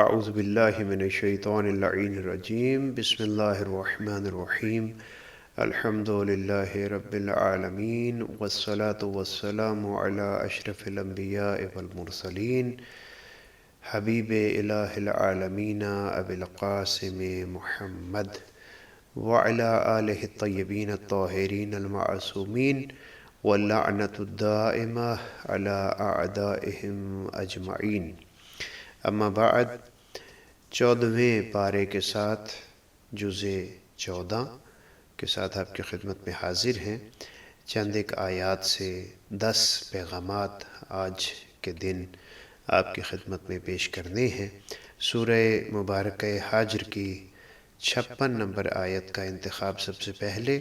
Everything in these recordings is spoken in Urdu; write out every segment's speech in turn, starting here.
اعوذ باللہ من الشیطان اللعین الرجیم بسم اللہ الرحمن الرحیم الحمد للہ رب العالمین والصلاة والسلام علی اشرف الانبیاء والمرسلین حبیب الہ العالمین ابی القاسم محمد وعلی آلہ الطیبین الطاہرین المعصومین واللعنۃ الدائمہ علی اعدائہم اجمعین۔ اما بعد، 14ویں پارے کے ساتھ جزء 14 کے ساتھ آپ کی خدمت میں حاضر ہیں۔ چند ایک آیات سے 10 پیغامات آج کے دن آپ کی خدمت میں پیش کرنے ہیں۔ سورہ مبارکہ حجر کی 56 نمبر آیت کا انتخاب سب سے پہلے،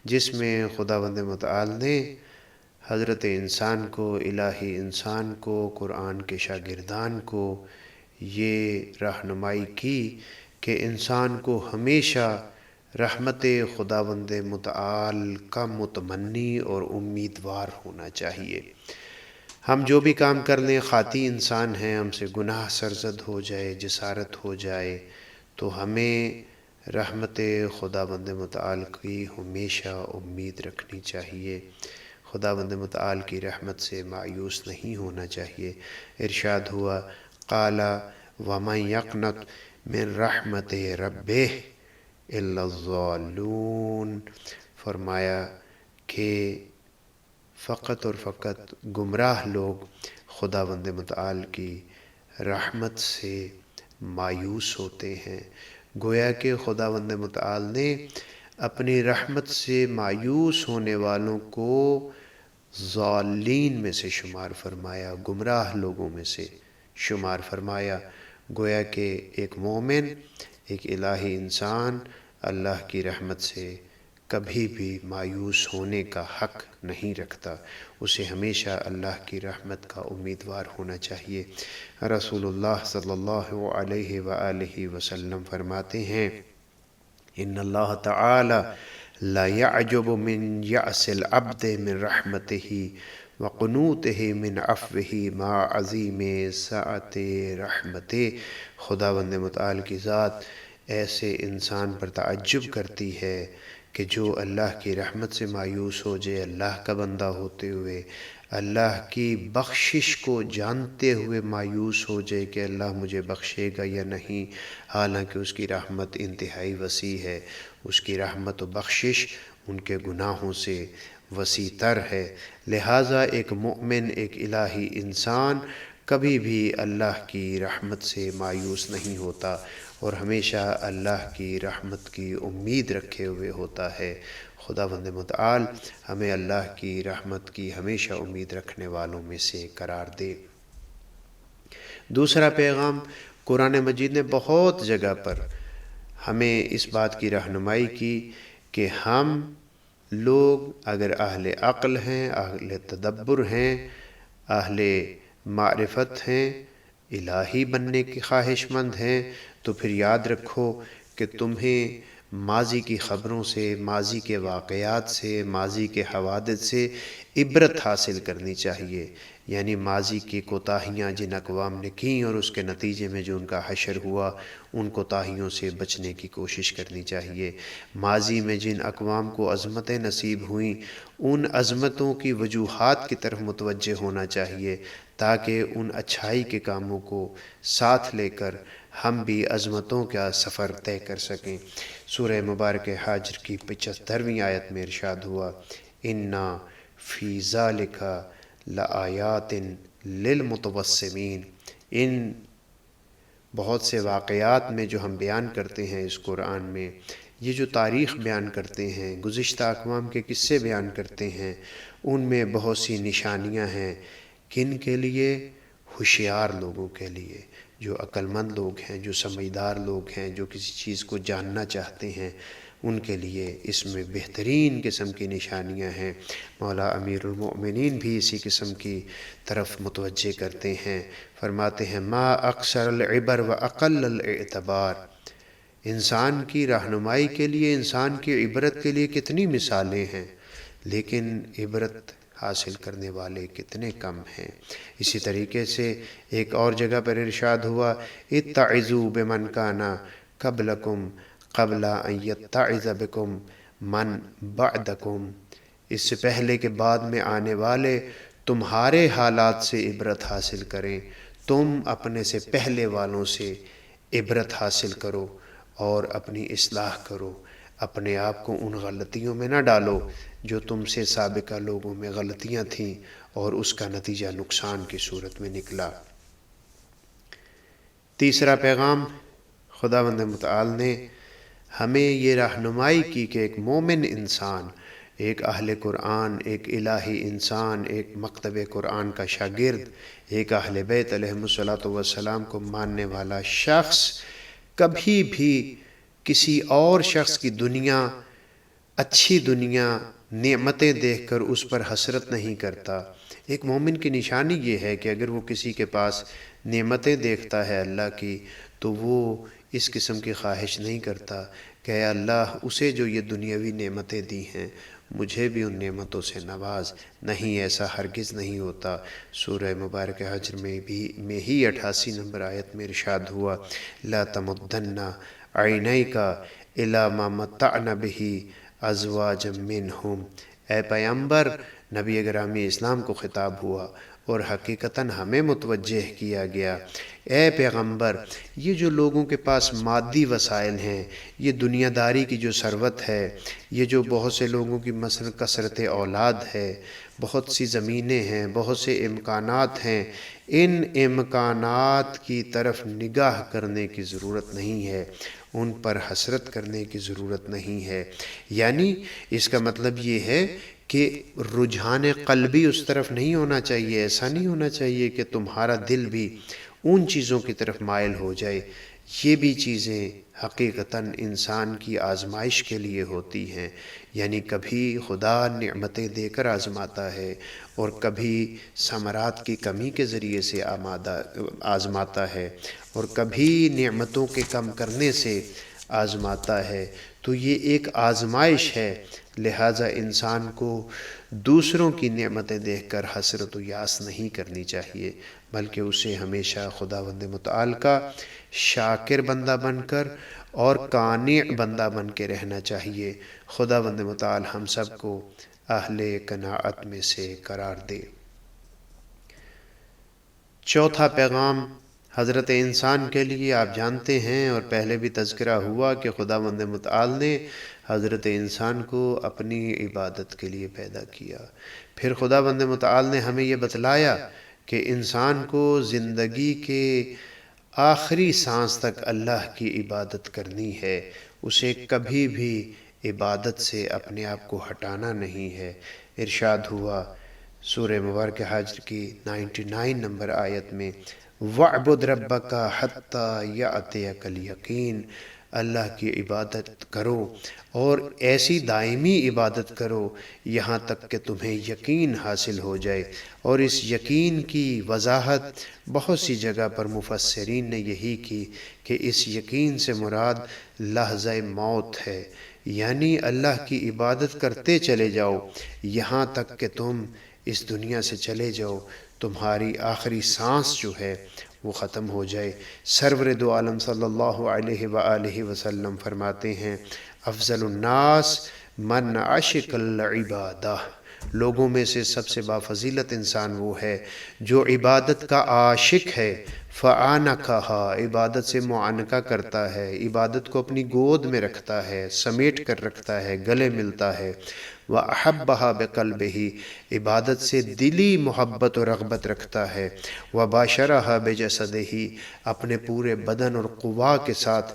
جس میں خداوند متعال نے حضرت انسان کو، الہی انسان کو، قرآن کے شاگردان کو یہ رہنمائی کی کہ انسان کو ہمیشہ رحمت خداوند متعال کا متمنی اور امیدوار ہونا چاہیے۔ ہم جو بھی کام کر لیں، خاطی انسان ہیں، ہم سے گناہ سرزد ہو جائے، جسارت ہو جائے، تو ہمیں رحمت خداوند متعال کی ہمیشہ امید رکھنی چاہیے۔ خداوند متعال کی رحمت سے مایوس نہیں ہونا چاہیے۔ ارشاد ہوا، قال ومن یقنط من رحمت ربہ الا الضالون، فرمایا کہ فقط اور فقط گمراہ لوگ خداوند متعال کی رحمت سے مایوس ہوتے ہیں۔ گویا کہ خداوند متعال نے اپنی رحمت سے مایوس ہونے والوں کو ضالین میں سے شمار فرمایا، گمراہ لوگوں میں سے شمار فرمایا۔ گویا کہ ایک مومن، ایک الہی انسان اللہ کی رحمت سے کبھی بھی مایوس ہونے کا حق نہیں رکھتا، اسے ہمیشہ اللہ کی رحمت کا امیدوار ہونا چاہیے۔ رسول اللہ صلی اللہ علیہ وآلہ وسلم فرماتے ہیں، ان اللہ تعالی لا يعجب من یأس العبد من رحمتہ وقنوتہ من عفوہ مع عظیم سعت رحمتہ۔ خداوند متعال کی ذات ایسے انسان پر تعجب کرتی ہے کہ جو اللہ کی رحمت سے مایوس ہو جائے، اللہ کا بندہ ہوتے ہوئے اللہ کی بخشش کو جانتے ہوئے مایوس ہو جائے کہ اللہ مجھے بخشے گا یا نہیں، حالانکہ اس کی رحمت انتہائی وسیع ہے، اس کی رحمت و بخشش ان کے گناہوں سے وسیع تر ہے۔ لہٰذا ایک مومن، ایک الہی انسان کبھی بھی اللہ کی رحمت سے مایوس نہیں ہوتا اور ہمیشہ اللہ کی رحمت کی امید رکھے ہوئے ہوتا ہے۔ خداوند متعال ہمیں اللہ کی رحمت کی ہمیشہ امید رکھنے والوں میں سے قرار دے۔ دوسرا پیغام، قرآن مجید نے بہت جگہ پر ہمیں اس بات کی رہنمائی کی کہ ہم لوگ اگر اہل عقل ہیں، اہل تدبر ہیں، اہل معرفت ہیں، الہی بننے کی خواہش مند ہیں، تو پھر یاد رکھو کہ تمہیں ماضی کی خبروں سے، ماضی کے واقعات سے، ماضی کے حوادث سے عبرت حاصل کرنی چاہیے۔ یعنی ماضی کی کوتاہیاں جن اقوام نے کیں اور اس کے نتیجے میں جو ان کا حشر ہوا، ان کوتاہیوں سے بچنے کی کوشش کرنی چاہیے۔ ماضی میں جن اقوام کو عظمتیں نصیب ہوئیں، ان عظمتوں کی وجوہات کی طرف متوجہ ہونا چاہیے تاکہ ان اچھائی کے کاموں کو ساتھ لے کر ہم بھی عظمتوں کا سفر طے کر سکیں۔ سورہ مبارکہ حجر کی 75ویں آیت میں ارشاد ہوا، اِنَّا فِي ذَلِكَ لَآیَاتٍ لِلْمُتَوَسِّمِینَ۔ ان بہت سے واقعات میں جو ہم بیان کرتے ہیں اس قرآن میں، یہ جو تاریخ بیان کرتے ہیں، گزشتہ اقوام کے قصے بیان کرتے ہیں، ان میں بہت سی نشانیاں ہیں۔ کن کے لیے؟ ہوشیار لوگوں کے لیے، جو عقل مند لوگ ہیں، جو سمجھدار لوگ ہیں، جو کسی چیز کو جاننا چاہتے ہیں، ان کے لیے اس میں بہترین قسم کی نشانیاں ہیں۔ مولا امیر المؤمنین بھی اسی قسم کی طرف متوجہ کرتے ہیں، فرماتے ہیں، ما اکثر العبر و اقل الاعتبار۔ انسان کی رہنمائی کے لیے، انسان کی عبرت کے لیے کتنی مثالیں ہیں، لیکن عبرت حاصل کرنے والے کتنے کم ہیں۔ اسی طریقے سے ایک اور جگہ پر ارشاد ہوا اتعظوا بمن کان قبلکم قبل ان یتعظ بکم من بعدکم، اس سے پہلے کہ بعد میں آنے والے تمہارے حالات سے عبرت حاصل کریں، تم اپنے سے پہلے والوں سے عبرت حاصل کرو اور اپنی اصلاح کرو، اپنے آپ کو ان غلطیوں میں نہ ڈالو جو تم سے سابقہ لوگوں میں غلطیاں تھیں اور اس کا نتیجہ نقصان کی صورت میں نکلا۔ تیسرا پیغام، خداوند متعال نے ہمیں یہ رہنمائی کی کہ ایک مومن انسان، ایک اہل قرآن، ایک الہی انسان، ایک مکتب قرآن کا شاگرد، ایک اہل بیت علیہم الصلوۃ والسلام کو ماننے والا شخص کبھی بھی کسی اور شخص کی دنیا، اچھی دنیا، نعمتیں دیکھ کر اس پر حسرت نہیں کرتا۔ ایک مومن کی نشانی یہ ہے کہ اگر وہ کسی کے پاس نعمتیں دیکھتا ہے اللہ کی، تو وہ اس قسم کی خواہش نہیں کرتا کہ اے اللہ اسے جو یہ دنیاوی نعمتیں دی ہیں مجھے بھی ان نعمتوں سے نواز۔ نہیں، ایسا ہرگز نہیں ہوتا۔ سورہ مبارک حجر میں ہی 88 نمبر آیت میں ارشاد ہوا لا تمدن عینیک الی ما متعنا بہ ازواجا منہم، اے پیغمبر، نبی گرامی اسلام کو خطاب ہوا اور حقیقتاً ہمیں متوجہ کیا گیا، اے پیغمبر، یہ جو لوگوں کے پاس مادی وسائل ہیں، یہ دنیا داری کی جو ثروت ہے، یہ جو بہت سے لوگوں کی مثلا کثرت اولاد ہے، بہت سی زمینیں ہیں، بہت سے امکانات ہیں، ان امکانات کی طرف نگاہ کرنے کی ضرورت نہیں ہے، ان پر حسرت کرنے کی ضرورت نہیں ہے۔ یعنی اس کا مطلب یہ ہے کہ رجحان قلبی اس طرف نہیں ہونا چاہیے، ایسا نہیں ہونا چاہیے کہ تمہارا دل بھی ان چیزوں کی طرف مائل ہو جائے۔ یہ بھی چیزیں حقیقتاً انسان کی آزمائش کے لیے ہوتی ہیں، یعنی کبھی خدا نعمتیں دے کر آزماتا ہے اور کبھی ثمرات کی کمی کے ذریعے سے آزماتا ہے اور کبھی نعمتوں کے کم کرنے سے آزماتا ہے۔ تو یہ ایک آزمائش ہے، لہٰذا انسان کو دوسروں کی نعمتیں دیکھ کر حسرت و یاس نہیں کرنی چاہیے، بلکہ اسے ہمیشہ خداوند متعال کا شاکر بندہ بن کر اور قانع بندہ بن کے رہنا چاہیے۔ خداوند متعال ہم سب کو اہل قناعت میں سے قرار دے۔ چوتھا پیغام حضرت انسان کے لیے، آپ جانتے ہیں اور پہلے بھی تذکرہ ہوا کہ خداوند متعال نے حضرت انسان کو اپنی عبادت کے لیے پیدا کیا۔ پھر خداوند متعال نے ہمیں یہ بتلایا کہ انسان کو زندگی کے آخری سانس تک اللہ کی عبادت کرنی ہے، اسے کبھی بھی عبادت سے اپنے آپ کو ہٹانا نہیں ہے۔ ارشاد ہوا سورہ مبارک حجر کی 99 نمبر آیت میں وَاعْبُدْ رَبَّكَ حَتَّى يَأْتِيَكَ الْيَقِينُ، اللہ کی عبادت کرو اور ایسی دائمی عبادت کرو یہاں تک کہ تمہیں یقین حاصل ہو جائے۔ اور اس یقین کی وضاحت بہت سی جگہ پر مفسرین نے یہی کی کہ اس یقین سے مراد لحظہ موت ہے، یعنی اللہ کی عبادت کرتے چلے جاؤ یہاں تک کہ تم اس دنیا سے چلے جاؤ، تمہاری آخری سانس جو ہے وہ ختم ہو جائے۔ سرور دو عالم صلی اللہ علیہ وآلہ وسلم فرماتے ہیں افضل الناس من عشق العبادہ، لوگوں میں سے سب سے بافضیلت انسان وہ ہے جو عبادت کا عاشق ہے، فَعَانَقَهَا، عبادت سے معانقہ کرتا ہے، عبادت کو اپنی گود میں رکھتا ہے، سمیٹ کر رکھتا ہے، گلے ملتا ہے، وَأَحَبَّهَا بِقَلْبِهِ، عبادت سے دلی محبت و رغبت رکھتا ہے، وَبَاشَرَهَا بِجَسَدِهِ، اپنے پورے بدن اور قوا کے ساتھ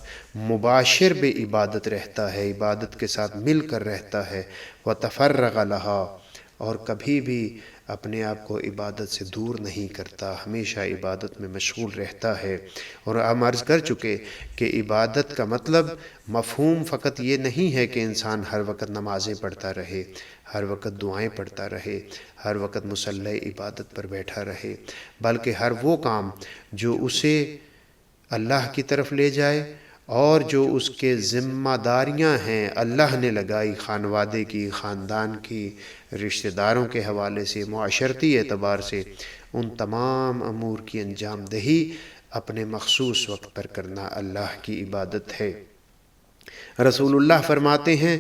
مباشر بے عبادت رہتا ہے، عبادت کے ساتھ مل کر رہتا ہے، وَتَفَرَّغَ لَهَا، اور کبھی بھی اپنے آپ کو عبادت سے دور نہیں کرتا، ہمیشہ عبادت میں مشغول رہتا ہے۔ اور ہم عرض کر چکے کہ عبادت کا مطلب مفہوم فقط یہ نہیں ہے کہ انسان ہر وقت نمازیں پڑھتا رہے، ہر وقت دعائیں پڑھتا رہے، ہر وقت مصلی عبادت پر بیٹھا رہے، بلکہ ہر وہ کام جو اسے اللہ کی طرف لے جائے اور جو اس کے ذمہ داریاں ہیں اللہ نے لگائی خانوادے کی، خاندان کی، رشتہ داروں کے حوالے سے، معاشرتی اعتبار سے، ان تمام امور کی انجام دہی اپنے مخصوص وقت پر کرنا اللہ کی عبادت ہے۔ رسول اللہ فرماتے ہیں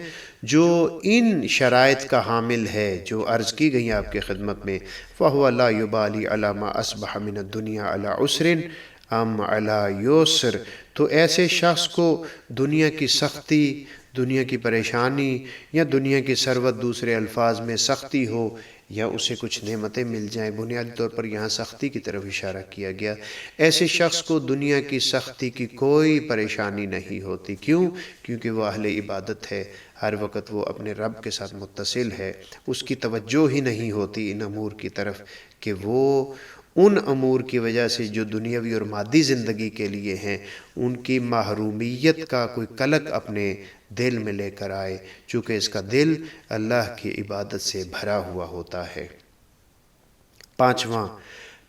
جو ان شرائط کا حامل ہے جو عرض کی گئی آپ کی خدمت میں، فَهُوَ لَا يُبَالِي عَلَى مَا أَصْبَحَ مِنَ الدُّنْيَا عَلَى عُسْرٍ أَمْ عَلَى يُسْرٍ، تو ایسے شخص کو دنیا کی سختی، دنیا کی پریشانی یا دنیا کی ثروت، دوسرے الفاظ میں سختی ہو یا اسے کچھ نعمتیں مل جائیں، بنیادی طور پر یہاں سختی کی طرف اشارہ کیا گیا، ایسے شخص کو دنیا کی سختی کی کوئی پریشانی نہیں ہوتی۔ کیوں؟ کیونکہ وہ اہل عبادت ہے، ہر وقت وہ اپنے رب کے ساتھ متصل ہے، اس کی توجہ ہی نہیں ہوتی ان امور کی طرف کہ وہ ان امور کی وجہ سے جو دنیاوی اور مادی زندگی کے لیے ہیں ان کی محرومیت کا کوئی کلک اپنے دل میں لے کر آئے، چونکہ اس کا دل اللہ کی عبادت سے بھرا ہوا ہوتا ہے۔ پانچواں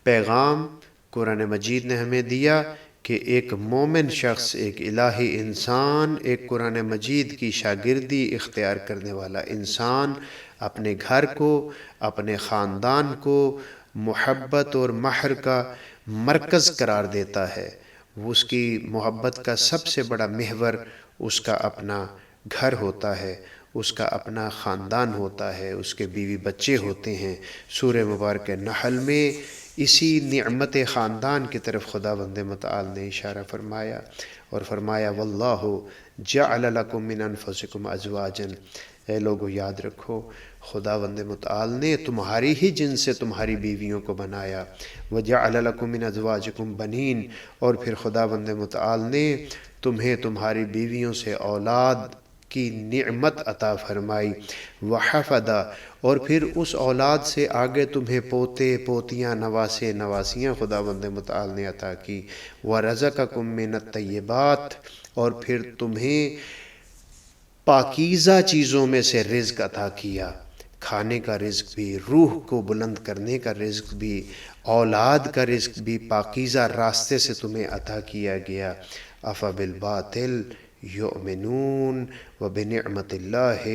پیغام قرآن مجید نے ہمیں دیا کہ ایک مومن شخص، ایک الہی انسان، ایک قرآن مجید کی شاگردی اختیار کرنے والا انسان اپنے گھر کو، اپنے خاندان کو محبت اور مہر کا مرکز قرار دیتا ہے۔ اس کی محبت کا سب سے بڑا محور اس کا اپنا گھر ہوتا ہے، اس کا اپنا خاندان ہوتا ہے، اس کے بیوی بچے ہوتے ہیں۔ سورہ مبارک نحل میں اسی نعمت خاندان کی طرف خداوند متعال نے اشارہ فرمایا اور فرمایا وَاللَّهُ جَعَلَ لَكُم مِّنْ أَنفُسِكُمْ أَزْوَاجًا، اے لوگو یاد رکھو خداوند متعال نے تمہاری ہی جن سے تمہاری بیویوں کو بنایا، وَجَعَلَ لَكُم مِّنْ أَزْوَاجِكُمْ بَنِينَ، اور پھر خداوند متعال نے تمہیں تمہاری بیویوں سے اولاد کی نعمت عطا فرمائی، وحفدہ، اور پھر اس اولاد سے آگے تمہیں پوتے پوتیاں نواسے نواسیاں خداوند متعال نے عطا کی، ورزقکم من الطیبات، اور پھر تمہیں پاکیزہ چیزوں میں سے رزق عطا کیا، کھانے کا رزق بھی، روح کو بلند کرنے کا رزق بھی، اولاد کا رزق بھی پاکیزہ راستے سے تمہیں عطا کیا گیا۔ افبالباطل یؤمنون وبنعمت اللہ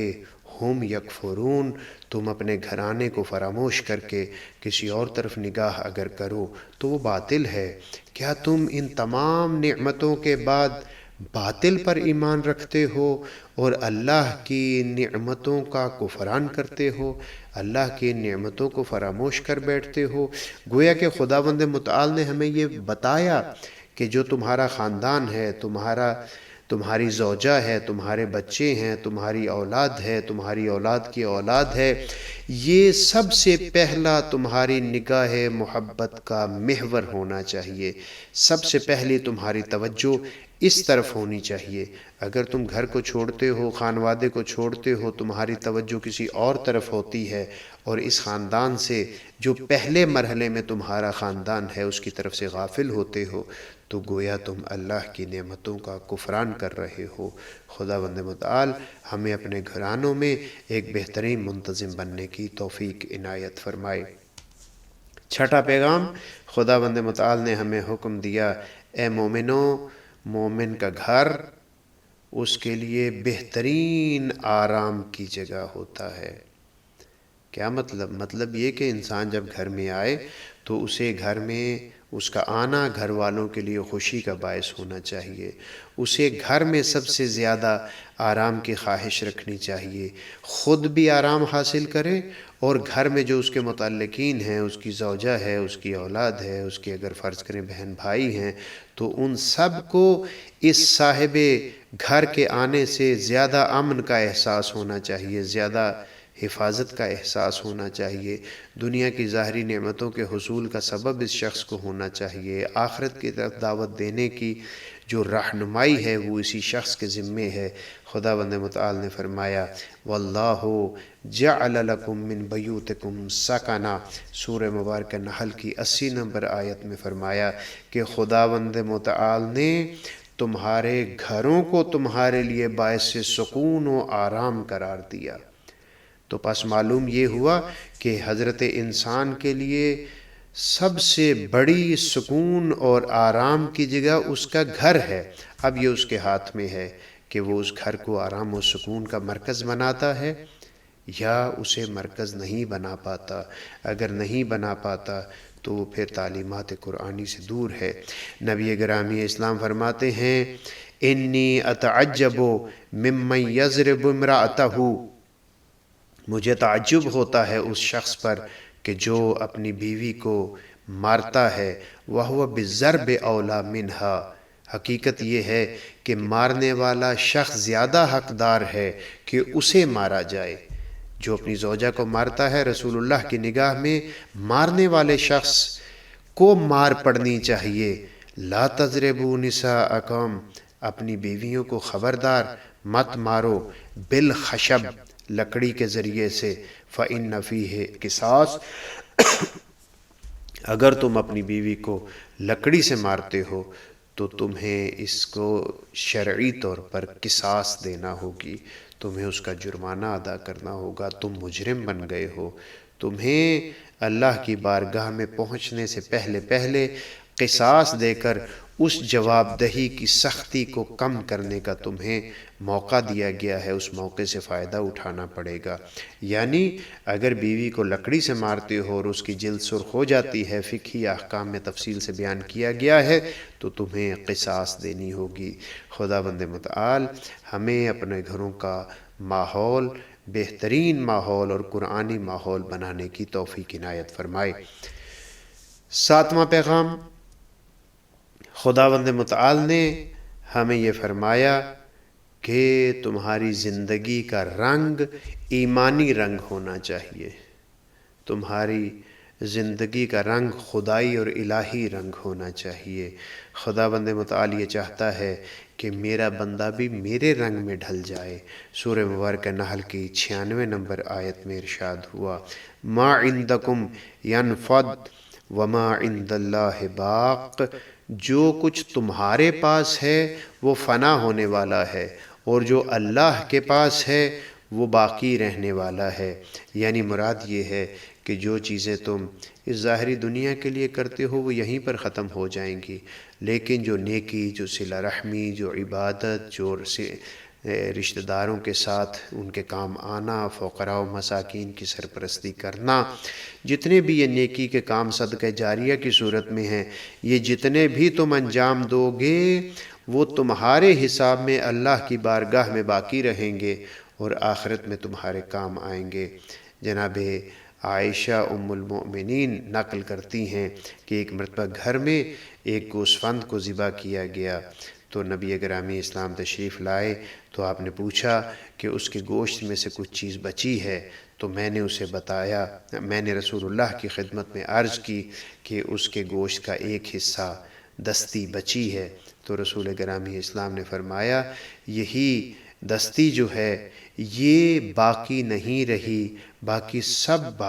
ہم یکفرون، تم اپنے گھرانے کو فراموش کر کے کسی اور طرف نگاہ اگر کرو تو وہ باطل ہے۔ کیا تم ان تمام نعمتوں کے بعد باطل پر ایمان رکھتے ہو اور اللہ کی نعمتوں کا کفران کرتے ہو، اللہ کی نعمتوں کو فراموش کر بیٹھتے ہو؟ گویا کہ خداوند متعال نے ہمیں یہ بتایا کہ جو تمہارا خاندان ہے، تمہاری زوجہ ہے، تمہارے بچے ہیں، تمہاری اولاد ہے، تمہاری اولاد کی اولاد ہے، یہ سب سے پہلا تمہاری نگاہ محبت کا محور ہونا چاہیے، سب سے پہلی تمہاری توجہ اس طرف ہونی چاہیے۔ اگر تم گھر کو چھوڑتے ہو، خانوادے کو چھوڑتے ہو، تمہاری توجہ کسی اور طرف ہوتی ہے اور اس خاندان سے جو پہلے مرحلے میں تمہارا خاندان ہے اس کی طرف سے غافل ہوتے ہو تو گویا تم اللہ کی نعمتوں کا کفران کر رہے ہو۔ خداوند متعال ہمیں اپنے گھرانوں میں ایک بہترین منتظم بننے کی توفیق عنایت فرمائے۔ چھٹا پیغام خداوند متعال نے ہمیں حکم دیا، اے مومنو، مومن کا گھر اس کے لیے بہترین آرام کی جگہ ہوتا ہے۔ کیا مطلب؟ مطلب یہ کہ انسان جب گھر میں آئے تو اسے گھر میں اس کا آنا گھر والوں کے لیے خوشی کا باعث ہونا چاہیے، اسے گھر میں سب سے زیادہ آرام کی خواہش رکھنی چاہیے، خود بھی آرام حاصل کرے اور گھر میں جو اس کے متعلقین ہیں، اس کی زوجہ ہے، اس کی اولاد ہے، اس کے اگر فرض کریں بہن بھائی ہیں تو ان سب کو اس صاحب گھر کے آنے سے زیادہ امن کا احساس ہونا چاہیے، زیادہ حفاظت کا احساس ہونا چاہیے، دنیا کی ظاہری نعمتوں کے حصول کا سبب اس شخص کو ہونا چاہیے، آخرت کی طرف دعوت دینے کی جو رہنمائی ہے وہ اسی شخص کے ذمے ہے۔ خداوند متعال نے فرمایا واللہ جعل لکم من بیوتکم سکنا، سورہ مبارکہ نحل کی 80 نمبر آیت میں فرمایا کہ خداوند متعال نے تمہارے گھروں کو تمہارے لیے باعث سکون و آرام قرار دیا۔ تو پس معلوم یہ ہوا کہ حضرت انسان کے لیے سب سے بڑی سکون اور آرام کی جگہ اس کا گھر ہے۔ اب یہ اس کے ہاتھ میں ہے کہ وہ اس گھر کو آرام و سکون کا مرکز بناتا ہے یا اسے مرکز نہیں بنا پاتا۔ اگر نہیں بنا پاتا تو وہ پھر تعلیمات قرآنی سے دور ہے۔ نبی گرامی اسلام فرماتے ہیں انی اتعجب ممن یضرب امرأتہ، مجھے تعجب ہوتا ہے اس شخص پر کہ جو اپنی بیوی کو مارتا ہے وَهُوَ بِالضَّرْبِ أَوْلَى مِنْهَا، حقیقت یہ ہے کہ مارنے والا شخص زیادہ حقدار ہے کہ اسے مارا جائے۔ جو اپنی زوجہ کو مارتا ہے، رسول اللہ کی نگاہ میں مارنے والے شخص کو مار پڑنی چاہیے۔ لا تضربوا نساءکم، اپنی بیویوں کو خبردار مت مارو، بالخشب، لکڑی کے ذریعے سے، فإن فیہ قصاص، اگر تم اپنی بیوی کو لکڑی سے مارتے ہو تو تمہیں اس کو شرعی طور پر قصاص دینا ہوگی، تمہیں اس کا جرمانہ ادا کرنا ہوگا، تم مجرم بن گئے ہو۔ تمہیں اللہ کی بارگاہ میں پہنچنے سے پہلے قصاص دے کر اس جواب دہی کی سختی کو کم کرنے کا تمہیں موقع دیا گیا ہے، اس موقع سے فائدہ اٹھانا پڑے گا۔ یعنی اگر بیوی کو لکڑی سے مارتے ہو اور اس کی جلد سرخ ہو جاتی ہے، فقہی احکام میں تفصیل سے بیان کیا گیا ہے، تو تمہیں قصاص دینی ہوگی۔ خداوند متعال ہمیں اپنے گھروں کا ماحول بہترین ماحول اور قرآنی ماحول بنانے کی توفیق عنایت فرمائے۔ 7واں پیغام، خداوند متعال نے ہمیں یہ فرمایا کہ تمہاری زندگی کا رنگ ایمانی رنگ ہونا چاہیے، تمہاری زندگی کا رنگ خدائی اور الہی رنگ ہونا چاہیے۔ خداوند متعال یہ چاہتا ہے کہ میرا بندہ بھی میرے رنگ میں ڈھل جائے۔ سورہ مبارکہ نحل کی 96 نمبر آیت میں ارشاد ہوا ما عندکم ینفد وما عند اللہ باق، جو کچھ تمہارے پاس ہے وہ فنا ہونے والا ہے اور جو اللہ کے پاس ہے وہ باقی رہنے والا ہے۔ یعنی مراد یہ ہے کہ جو چیزیں تم اس ظاہری دنیا کے لیے کرتے ہو وہ یہیں پر ختم ہو جائیں گی، لیکن جو نیکی، جو صلہ رحمی، جو عبادت، جو رشتہ داروں کے ساتھ ان کے کام آنا، فقراء و مساکین کی سرپرستی کرنا، جتنے بھی یہ نیکی کے کام صدقہ جاریہ کی صورت میں ہیں، یہ جتنے بھی تم انجام دو گے وہ تمہارے حساب میں اللہ کی بارگاہ میں باقی رہیں گے اور آخرت میں تمہارے کام آئیں گے۔ جناب عائشہ ام المؤمنین نقل کرتی ہیں کہ ایک مرتبہ گھر میں ایک گوسفند کو ذبح کیا گیا، تو نبی گرامی اسلام تشریف لائے تو آپ نے پوچھا کہ اس کے گوشت میں سے کچھ چیز بچی ہے، تو میں نے اسے بتایا، میں نے رسول اللہ کی خدمت میں عرض کی کہ اس کے گوشت کا ایک حصہ دستی بچی ہے، تو رسول گرامی اسلام نے فرمایا یہی دستی جو ہے یہ باقی نہیں رہی، باقی سب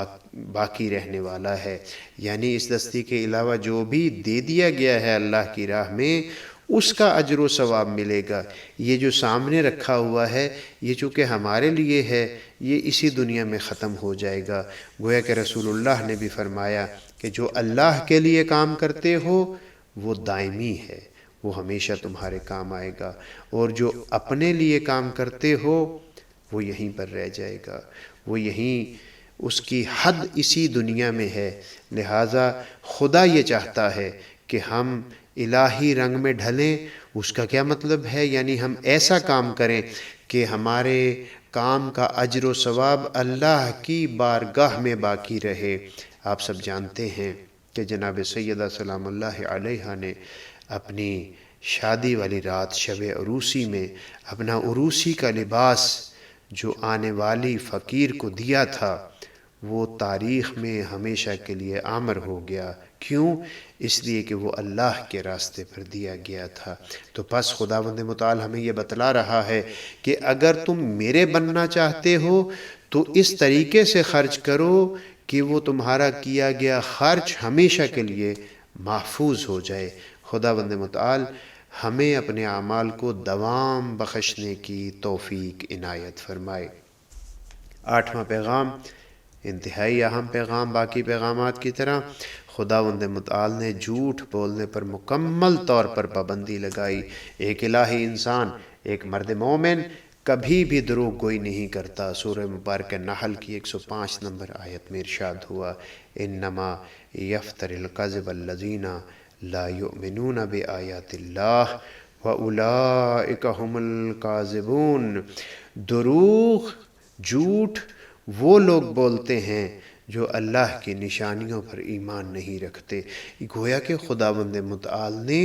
باقی رہنے والا ہے۔ یعنی اس دستی کے علاوہ جو بھی دے دیا گیا ہے اللہ کی راہ میں اس کا اجر و ثواب ملے گا۔ یہ جو سامنے رکھا ہوا ہے یہ چونکہ ہمارے لیے ہے، یہ اسی دنیا میں ختم ہو جائے گا۔ گویا کہ رسول اللہ نے بھی فرمایا کہ جو اللہ کے لیے کام کرتے ہو وہ دائمی ہے، وہ ہمیشہ تمہارے کام آئے گا، اور جو اپنے لیے کام کرتے ہو وہ یہیں پر رہ جائے گا، وہ یہیں اس کی حد اسی دنیا میں ہے۔ لہٰذا خدا یہ چاہتا ہے کہ ہم الہی رنگ میں ڈھلیں۔ اس کا کیا مطلب ہے؟ یعنی ہم ایسا کام کریں کہ ہمارے کام کا اجر و ثواب اللہ کی بارگاہ میں باقی رہے۔ آپ سب جانتے ہیں کہ جناب سیدہ سلام اللہ علیہا نے اپنی شادی والی رات شب عروسی میں اپنا عروسی کا لباس جو آنے والی فقیر کو دیا تھا وہ تاریخ میں ہمیشہ کے لیے عامر ہو گیا۔ کیوں؟ اس لیے کہ وہ اللہ کے راستے پر دیا گیا تھا۔ تو پس خداوند متعال ہمیں یہ بتلا رہا ہے کہ اگر تم میرے بننا چاہتے ہو تو اس طریقے سے خرچ کرو کہ وہ تمہارا کیا گیا خرچ ہمیشہ کے لیے محفوظ ہو جائے۔ خداوند متعال ہمیں اپنے اعمال کو دوام بخشنے کی توفیق عنایت فرمائے۔ 8واں پیغام، انتہائی اہم پیغام باقی پیغامات کی طرح، خداوند متعال نے جھوٹ بولنے پر مکمل طور پر پابندی لگائی۔ ایک الہی انسان، ایک مرد مومن کبھی بھی دروغ گوئی نہیں کرتا۔ سورہ مبارکہ نحل کی 105 نمبر آیت میں ارشاد ہوا، انما یفتر الکذب الذین لا یؤمنون بآیات اللہ وَأُولَئِكَ هُمُ الْكَاذِبُونَ۔ دروغ، جھوٹ وہ لوگ بولتے ہیں جو اللہ کی نشانیوں پر ایمان نہیں رکھتے۔ گویا کہ خداوند متعال نے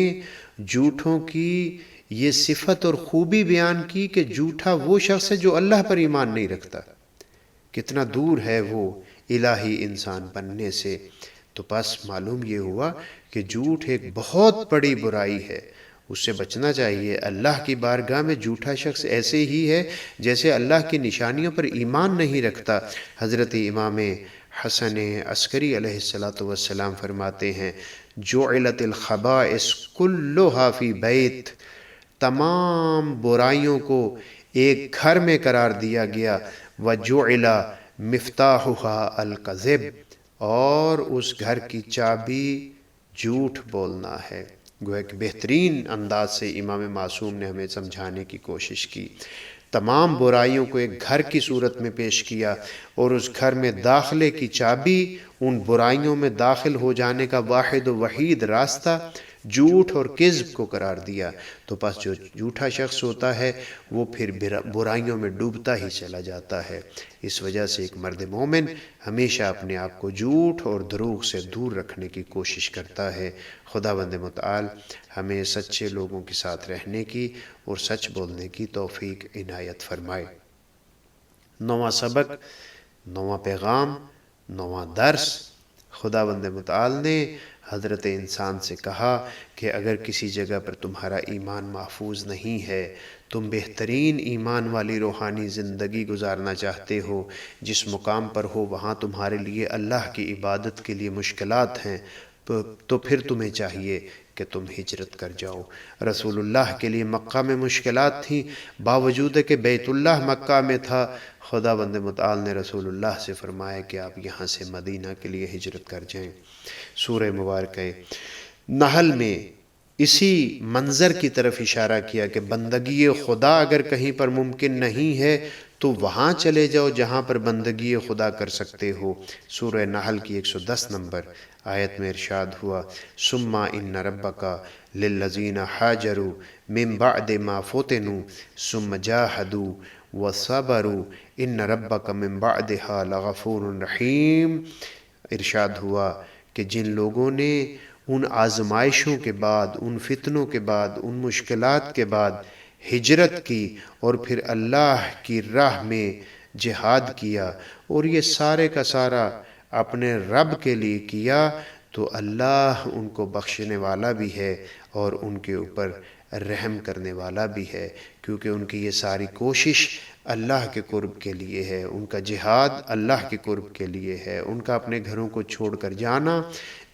جھوٹوں کی یہ صفت اور خوبی بیان کی کہ جھوٹا وہ شخص ہے جو اللہ پر ایمان نہیں رکھتا، کتنا دور ہے وہ الہی انسان بننے سے۔ تو بس معلوم یہ ہوا کہ جھوٹ ایک بہت بڑی برائی ہے، اس سے بچنا چاہیے۔ اللہ کی بارگاہ میں جھوٹا شخص ایسے ہی ہے جیسے اللہ کی نشانیوں پر ایمان نہیں رکھتا۔ حضرت امام حسن عسکری علیہ السلام فرماتے ہیں، جعلت الخبائث کلھا فی بیت، تمام برائیوں کو ایک گھر میں قرار دیا گیا، وجعل مفتاحها الکذب، اور اس گھر کی چابی جھوٹ بولنا ہے۔ گویا کہ بہترین انداز سے امام معصوم نے ہمیں سمجھانے کی کوشش کی، تمام برائیوں کو ایک گھر کی صورت میں پیش کیا، اور اس گھر میں داخلے کی چابی، ان برائیوں میں داخل ہو جانے کا واحد و وحید راستہ جھوٹ اور کذب کو قرار دیا۔ تو بس جو جھوٹا شخص ہوتا ہے وہ پھر برائیوں میں ڈوبتا ہی چلا جاتا ہے۔ اس وجہ سے ایک مرد مومن ہمیشہ اپنے آپ کو جھوٹ اور دروغ سے دور رکھنے کی کوشش کرتا ہے۔ خداوند متعال ہمیں سچے لوگوں کے ساتھ رہنے کی اور سچ بولنے کی توفیق عنایت فرمائے۔ 9واں سبق، 9واں پیغام، 9واں درس۔ خداوند متعال نے حضرت انسان سے کہا کہ اگر کسی جگہ پر تمہارا ایمان محفوظ نہیں ہے، تم بہترین ایمان والی روحانی زندگی گزارنا چاہتے ہو، جس مقام پر ہو وہاں تمہارے لیے اللہ کی عبادت کے لیے مشکلات ہیں، تو پھر تمہیں چاہیے کہ تم ہجرت کر جاؤ۔ رسول اللہ کے لیے مکہ میں مشکلات تھیں، باوجود کہ بیت اللہ مکہ میں تھا، خداوند متعال نے رسول اللہ سے فرمایا کہ آپ یہاں سے مدینہ کے لیے ہجرت کر جائیں۔ سورہ مبارکہ نحل میں اسی منظر کی طرف اشارہ کیا کہ بندگی خدا اگر کہیں پر ممکن نہیں ہے تو وہاں چلے جاؤ جہاں پر بندگی خدا کر سکتے ہو۔ سورہ نحل کی 110 نمبر آیت میں ارشاد ہوا، ثم ان ربک للذین ہاجروا من بعد ما فتنوا ثم جاہدوا وصبروا ان ربک من بعدها لغفور رحیم۔ ارشاد ہوا کہ جن لوگوں نے ان آزمائشوں کے بعد، ان فتنوں کے بعد، ان مشکلات کے بعد ہجرت کی اور پھر اللہ کی راہ میں جہاد کیا، اور یہ سارے کا سارا اپنے رب کے لیے کیا، تو اللہ ان کو بخشنے والا بھی ہے اور ان کے اوپر رحم کرنے والا بھی ہے، کیونکہ ان کی یہ ساری کوشش اللہ کے قرب کے لیے ہے، ان کا جہاد اللہ کے قرب کے لیے ہے، ان کا اپنے گھروں کو چھوڑ کر جانا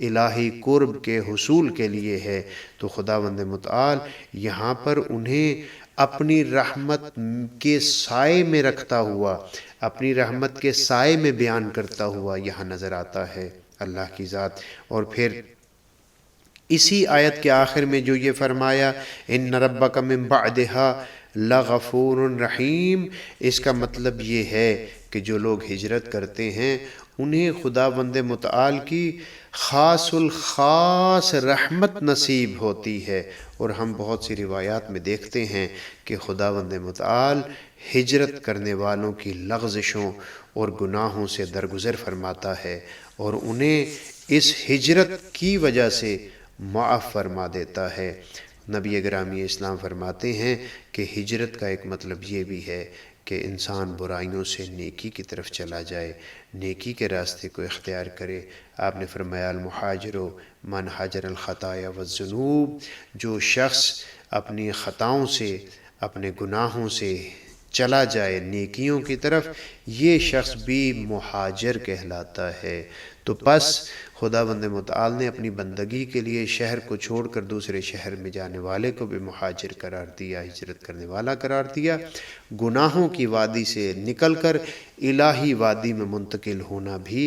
الہی قرب کے حصول کے لیے ہے۔ تو خداوند متعال یہاں پر انہیں اپنی رحمت کے سائے میں رکھتا ہوا، اپنی رحمت کے سائے میں بیان کرتا ہوا یہاں نظر آتا ہے اللہ کی ذات۔ اور پھر اسی آیت کے آخر میں جو یہ فرمایا، ان ربک من بعدها لغفور رحیم، اس کا مطلب یہ ہے کہ جو لوگ ہجرت کرتے ہیں انہیں خداوند متعال کی خاص الخاص رحمت نصیب ہوتی ہے۔ اور ہم بہت سی روایات میں دیکھتے ہیں کہ خداوند متعال ہجرت کرنے والوں کی لغزشوں اور گناہوں سے درگزر فرماتا ہے اور انہیں اس ہجرت کی وجہ سے معاف فرما دیتا ہے۔ نبی گرامی اسلام فرماتے ہیں کہ ہجرت کا ایک مطلب یہ بھی ہے کہ انسان برائیوں سے نیکی کی طرف چلا جائے، نیکی کے راستے کو اختیار کرے۔ آپ نے فرمایا المہاجر من ہاجر الخطایا والذنوب، جو شخص اپنی خطاؤں سے، اپنے گناہوں سے چلا جائے نیکیوں کی طرف، یہ شخص بھی مہاجر کہلاتا ہے۔ تو پس خداوند متعال نے اپنی بندگی کے لیے شہر کو چھوڑ کر دوسرے شہر میں جانے والے کو بھی مہاجر قرار دیا، ہجرت کرنے والا قرار دیا۔ گناہوں کی وادی سے نکل کر الہی وادی میں منتقل ہونا بھی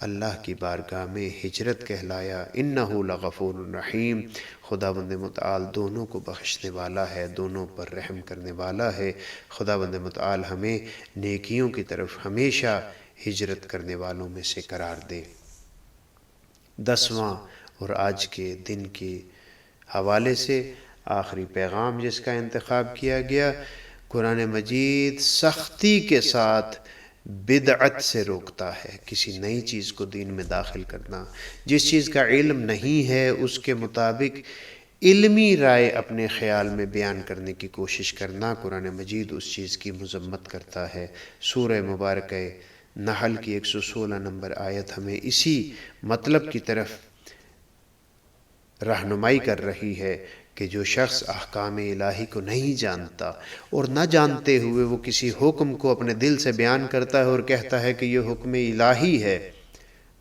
اللہ کی بارگاہ میں ہجرت کہلایا۔ انہ لغفور رحیم، خداوند متعال دونوں کو بخشنے والا ہے، دونوں پر رحم کرنے والا ہے۔ خداوند متعال ہمیں نیکیوں کی طرف ہمیشہ ہجرت کرنے والوں میں سے قرار دے۔ 10واں اور آج کے دن کے حوالے سے آخری پیغام جس کا انتخاب کیا گیا، قرآن مجید سختی کے ساتھ بدعت سے روکتا ہے، کسی نئی چیز کو دین میں داخل کرنا، جس چیز کا علم نہیں ہے اس کے مطابق علمی رائے اپنے خیال میں بیان کرنے کی کوشش کرنا، قرآن مجید اس چیز کی مذمت کرتا ہے۔ سورہ مبارکہ نحل کی 116 نمبر آیت ہمیں اسی مطلب کی طرف رہنمائی کر رہی ہے کہ جو شخص احکام الہی کو نہیں جانتا اور نہ جانتے ہوئے وہ کسی حکم کو اپنے دل سے بیان کرتا ہے اور کہتا ہے کہ یہ حکم الہی ہے،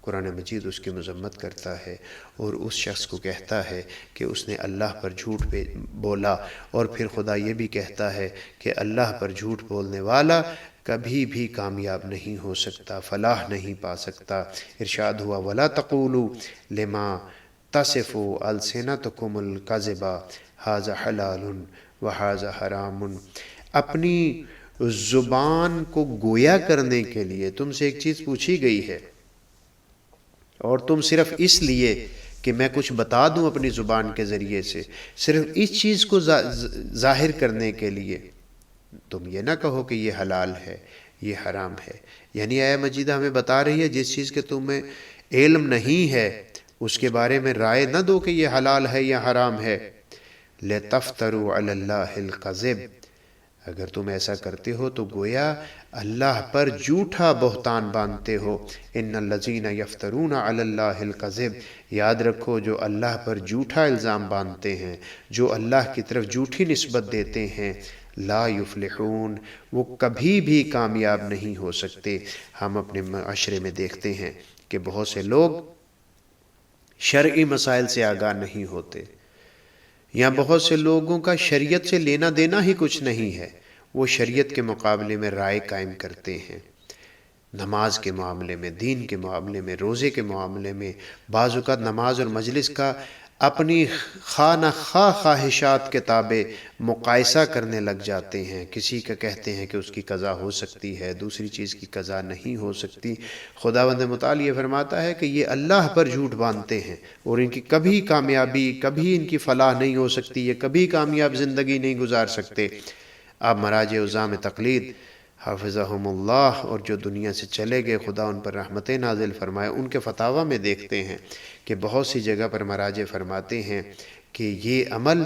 قرآن مجید اس کی مذمت کرتا ہے اور اس شخص کو کہتا ہے کہ اس نے اللہ پر جھوٹ بولا، اور پھر خدا یہ بھی کہتا ہے کہ اللہ پر جھوٹ بولنے والا کبھی بھی کامیاب نہیں ہو سکتا، فلاح نہیں پا سکتا۔ ارشاد ہوا وَلَا تَقُولُوا لِمَا تَصِفُ أَلْسِنَتُكُمُ الْكَذِبَ هَذَا حَلَالٌ وَهَذَا حَرَامٌ، اپنی زبان کو گویا کرنے کے لیے تم سے ایک چیز پوچھی گئی ہے، اور تم صرف اس لیے کہ میں کچھ بتا دوں اپنی زبان کے ذریعے سے، صرف اس چیز کو ظاہر کرنے کے لیے تم یہ نہ کہو کہ یہ حلال ہے، یہ حرام ہے۔ یعنی آیہ مجیدہ ہمیں بتا رہی ہے جس چیز کے تمہیں علم نہیں ہے اس کے بارے میں رائے نہ دو کہ یہ حلال ہے یا حرام ہے۔ لِتَفْتَرُوا عَلَى اللَّهِ الْكَذِبَ، اگر تم ایسا کرتے ہو تو گویا اللہ پر جھوٹا بہتان باندھتے ہو۔ ان الذین یفترون علی اللہ الکذب، یاد رکھو جو اللہ پر جھوٹا الزام باندھتے ہیں، جو اللہ کی طرف جھوٹی نسبت دیتے ہیں، لا یفلحون، وہ کبھی بھی کامیاب نہیں ہو سکتے۔ ہم اپنے معاشرے میں دیکھتے ہیں کہ بہت سے لوگ شرعی مسائل سے آگاہ نہیں ہوتے، یا بہت سے لوگوں کا شریعت سے لینا دینا ہی کچھ نہیں ہے، وہ شریعت کے مقابلے میں رائے قائم کرتے ہیں، نماز کے معاملے میں، دین کے معاملے میں، روزے کے معاملے میں، بعض اوقات نماز اور مجلس کا اپنی خواہ نہ خواہ خواہشات کے تابع مقایسہ کرنے لگ جاتے ہیں۔ کسی کا کہتے ہیں کہ اس کی قضا ہو سکتی ہے، دوسری چیز کی قضا نہیں ہو سکتی۔ خداوند متعال یہ فرماتا ہے کہ یہ اللہ پر جھوٹ باندھتے ہیں اور ان کی کبھی کامیابی، کبھی ان کی فلاح نہیں ہو سکتی، یہ کبھی کامیاب زندگی نہیں گزار سکتے۔ اب مراجع عظام تقلید حافظہم اللہ اور جو دنیا سے چلے گئے، خدا ان پر رحمتیں نازل فرمائے، ان کے فتاویٰ میں دیکھتے ہیں کہ بہت سی جگہ پر مراجع فرماتے ہیں کہ یہ عمل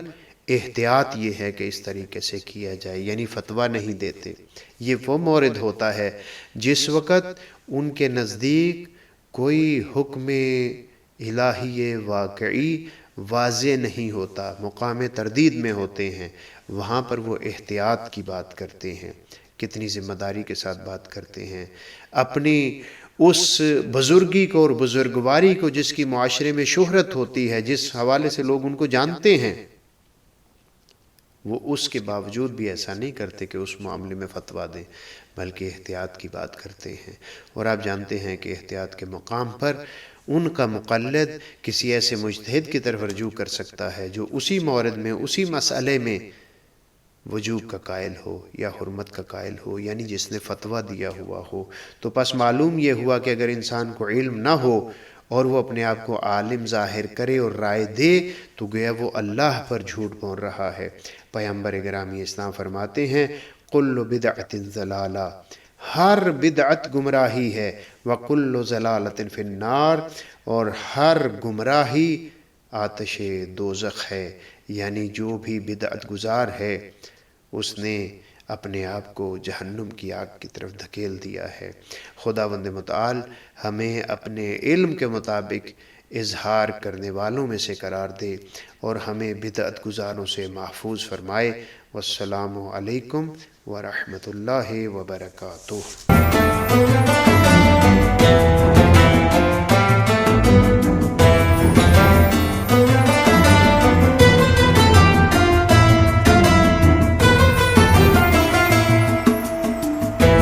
احتیاط یہ ہے کہ اس طریقے سے کیا جائے، یعنی فتویٰ نہیں دیتے۔ یہ وہ مورد ہوتا ہے جس وقت ان کے نزدیک کوئی حکم الہی واقعی واضح نہیں ہوتا، مقام تردید میں ہوتے ہیں، وہاں پر وہ احتیاط کی بات کرتے ہیں، کتنی ذمہ داری کے ساتھ بات کرتے ہیں، اپنی اس بزرگی کو اور بزرگواری کو جس کی معاشرے میں شہرت ہوتی ہے، جس حوالے سے لوگ ان کو جانتے ہیں، وہ اس کے باوجود بھی ایسا نہیں کرتے کہ اس معاملے میں فتویٰ دیں، بلکہ احتیاط کی بات کرتے ہیں۔ اور آپ جانتے ہیں کہ احتیاط کے مقام پر ان کا مقلد کسی ایسے مجتہد کی طرف رجوع کر سکتا ہے جو اسی مورد میں، اسی مسئلے میں وجوب کا قائل ہو یا حرمت کا قائل ہو، یعنی جس نے فتویٰ دیا ہوا ہو۔ تو پس معلوم یہ ہوا کہ اگر انسان کو علم نہ ہو اور وہ اپنے آپ کو عالم ظاہر کرے اور رائے دے تو گویا وہ اللہ پر جھوٹ بول رہا ہے۔ پیغمبر گرامی اسلام فرماتے ہیں کل بدعت ضلالہ، ہر بدعت گمراہی ہے، وکل ضلالۃ فی النار، اور ہر گمراہی آتش دوزخ ہے، یعنی جو بھی بدعت گزار ہے اس نے اپنے آپ کو جہنم کی آگ کی طرف دھکیل دیا ہے۔ خداوند متعال ہمیں اپنے علم کے مطابق اظہار کرنے والوں میں سے قرار دے اور ہمیں بدعت گزاروں سے محفوظ فرمائے۔ والسلام علیکم ورحمۃ اللہ وبرکاتہ۔